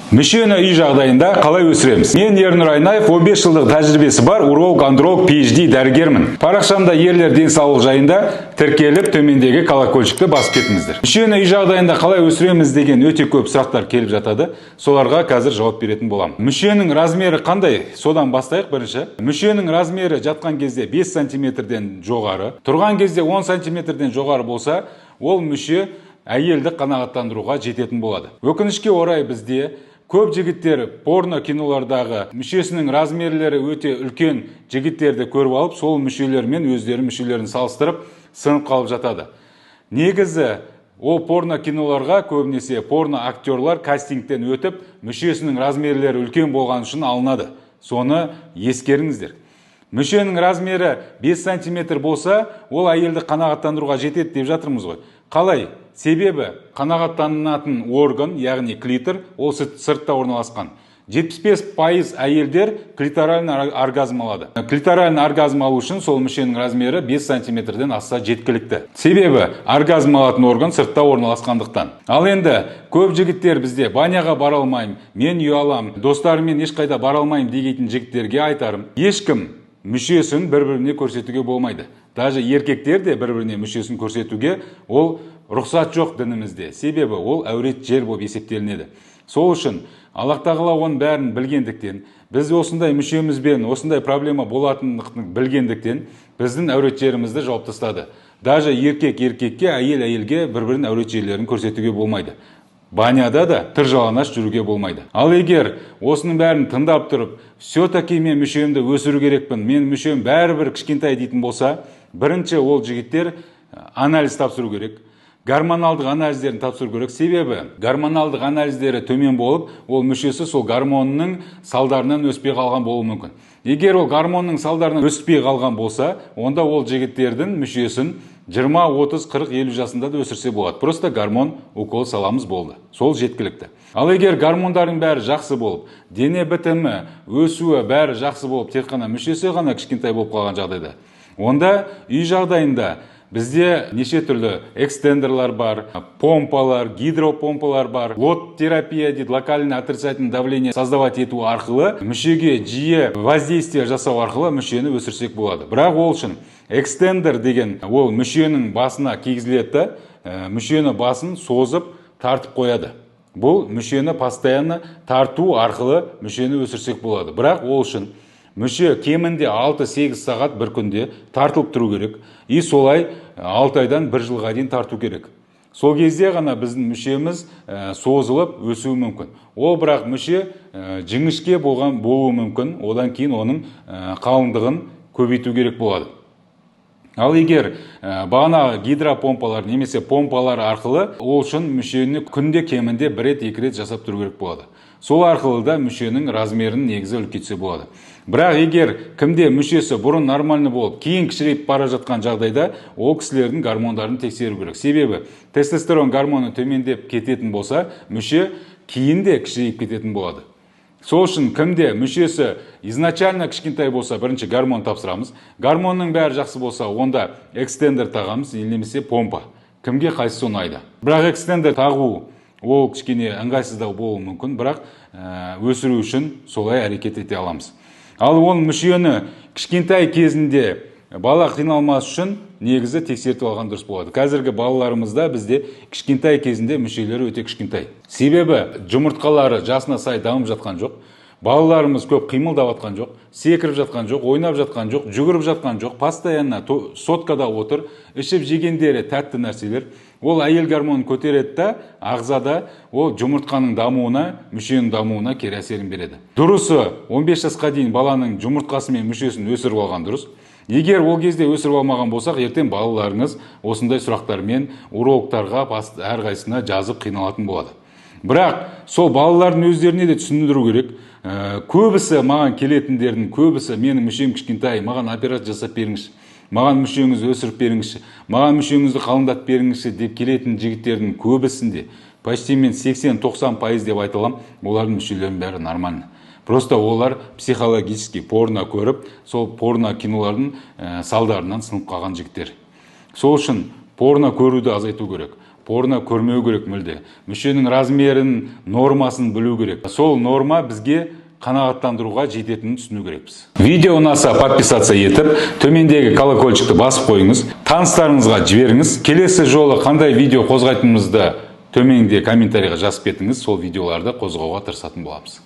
Мүшені үй жағдайында қалай өсіреміз? Мен Ернұр Айнаев, 15 жылдық тәжірибесі бар уролог, андролог, PhD дәрігермін. Парақшамда ерлер денсаулығы жайында тіркеліп, төмендегі колокольчикті басып кетіңіздер. Мүшені үй жағдайында қалай өсіреміз деген өте көп сұрақтар келіп жатады. Соларға қазір жауап беретін боламын. Мүшенің размері қандай? Содан бастайық бірінші. Мүшенің размері жатқан кезде 5 сантиметрден жоғары, тұрған кезде 10 сантиметрден жоғары болса, ол мүше әйелді қанағаттандыруға жететін болады. Өкінішке орай бізде көп жігіттер порно кинолардағы мүшесінің размерлері өте үлкен жігіттерді көріп алып, сол мүшелермен өздері мүшелерін салыстырып сынып қалып жатады. Негізі ол порно киноларға көбінесе порно актерлар кастингтен өтіп, мүшесінің размерлері үлкен болған үшін алынады. Соны ескеріңіздер. Мүшенің размері 5 сантиметр болса, ол әйелді қанағаттандыруға жетеді деп жатырмыз ғой. Қалай? Себебі қанағаттанатын орган, яғни клитор, ол сыртта орналасқан. 75% әйелдер клиторальный оргазм алады. Клиторальный оргазм алу үшін сол мүшенің размері 5 сантиметрден асса жеткілікті. Себебі оргазм алатын орган сыртта орналасқандықтан. Ал енді көп жігіттер бізде баняға бара алмаймын, мен ұялам, достарыммен ешқайда бара алмаймын деген жігіттерге айтарым. Ешкім мүшесін бір-біріне көрсетуге болмайды. Даже еркектер де бір-біріне мүшесін көрсетуге ол рұқсат жоқ дінімізде. Себебі ол әурет жер болып есептелінеді. Сол үшін Аллах тағала оның бәрін білгендіктен, біз осындай мүшемізбен осындай проблема болатындығын білгендіктен, біздің әурет жерімізді жауып тастады. Даже еркек еркекке, әйел әйелге бір-бірінің әурет жерлерін көрсетуге болмайды. Баняда да тыржаланаш жүруге болмайды. Ал егер осының бәрін тыңдап тұрып, все-таки мен мүшемді өсіру керекпін, мен мүшем бәрібір кішкентай дейтін болса, бірінші ол жігіттер анализ тапсыру керек. Гормоналдық анализдерін тапсыру керек. Себебі гормоналдық анализдері төмен болып, ол мүшесі сол гормонның салдарынан өспей қалған болуы мүмкін. Егер ол гормонның салдарынан өспей қалған болса, онда ол жігіттердің мүшесін 20, 30, 40, 50 жасында да өсірсе болады. Просто гормон укол саламыз болды. Сол жеткілікті. Ал егер гормондардың бәрі жақсы болып, дене бітімі, өсуі бәрі жақсы болып, тек қана мүшесі ғана кішкентай болып қалған жағдайда, онда үй жағдайында бізде неше түрлі экстендерлар бар, помпалар, гидропомпалар бар, лот терапия дейді, локальный отрицательное давление создавать ету арқылы, мүшеге жиі воздействие жасау арқылы мүшені өсірсек болады. Бірақ ол үшін экстендер деген ол мүшенің басына кигізіледі, мүшені басын созып тартып қояды. Бұл мүшені постоянно тарту арқылы мүшені өсірсек болады. Бірақ ол үшін мүше кемінде 6-8 сағат бір күнде тартылып тұру керек. И солай 6 айдан 1 жылға дейін тарту керек. Сол кезде ғана біздің мүшеміз созылып өсуі мүмкін. Ол бірақ мүше жіңішке болуы мүмкін. Одан кейін оның қалыңдығын көбейту керек болады. Ал егер бағана гидропомпалар немесе помпалар арқылы, ол үшін мүшені күнде кемінде 1 рет 2 рет жасап тұру керек болады. Сол арқылы да мүшенің размерін негізі үлкейтсе болады. Бірақ егер кімде мүшесі бұрын нормальны болып, кейін кішірейіп бара жатқан жағдайда, ол кісілердің гормондарын тексеру керек. Себебі тестостерон гормоны төмендеп кететін болса, мүше кейін де кішірейіп кететін болады. Сол үшін кімде мүшесі изначально кішкентай болса, бірінші гормон тапсырамыз. Гормонның бәрі жақсы болса, онда экстендер тағамыз, немесе помпа. Кімге қайсысы ұнайды. Бірақ экстендер тағу ол кішкене ыңғайсыздау болуы мүмкін, бірақ өсіру үшін солай әрекет ете аламыз. Ал оның мүшені кішкентай кезінде бала қиналмас үшін негізі тексертіп алған дұрыс болады. Қазіргі балаларымызда бізде кішкентай кезінде мүшелері өте кішкентай. Себебі жұмыртқалары жасына сай дамып жатқан жоқ. Балаларымыз көп қимылдап жатқан жоқ, секіріп жатқан жоқ, ойнап жатқан жоқ, жүгіріп жатқан жоқ, постоянно соткада отыр, ішіп жегендері тәтті нәрселер. Ол әйел гормонын көтереді да, ағзада ол жұмыртқаның дамуына, мүшенің дамуына кері әсерін береді. Дұрысы 15 жасқа дейін баланың жұмыртқасы мен мүшесін өсіріп алған дұрыс. Егер ол кезде өсіріп алмаған болсақ, ертең балаларыңыз осындай сұрақтармен урологтарға әрқайсысына жазып қиналатын болады. Бірақ сол балалардың өздеріне де түсіндіру керек. Көбісі маған келетіндердің көбісі менің мүшем кішкентай, маған операция жасап беріңізші, маған мүшеңізді өсіріп беріңізші, маған мүшеңізді қалыңдатып беріңізші деп келетін жігіттердің көбісінде почти мен 80-90% деп айталам, олардың мүшелерінің бәрі нормальны. Просто олар психологически порно көріп, сол порно кинолардың салдарынан сынып қалған жігіттер. Сол үшін порно көруді азайту керек. порно көрмеу керек мүлде. Мүшенің размерін, нормасын білу керек. Сол норма бізге қанағаттандыруға жететінін түсіну керекпіз. Видео ұнаса подписаться етіп, төмендегі колокольчикті басып қойыңыз, таныстарыңызға жіберіңіз. Келесі жолы қандай видео қозғайтынымызды төменде комментарийға жазып кетіңіз, сол видеоларды қозғауға тырысатын боламыз.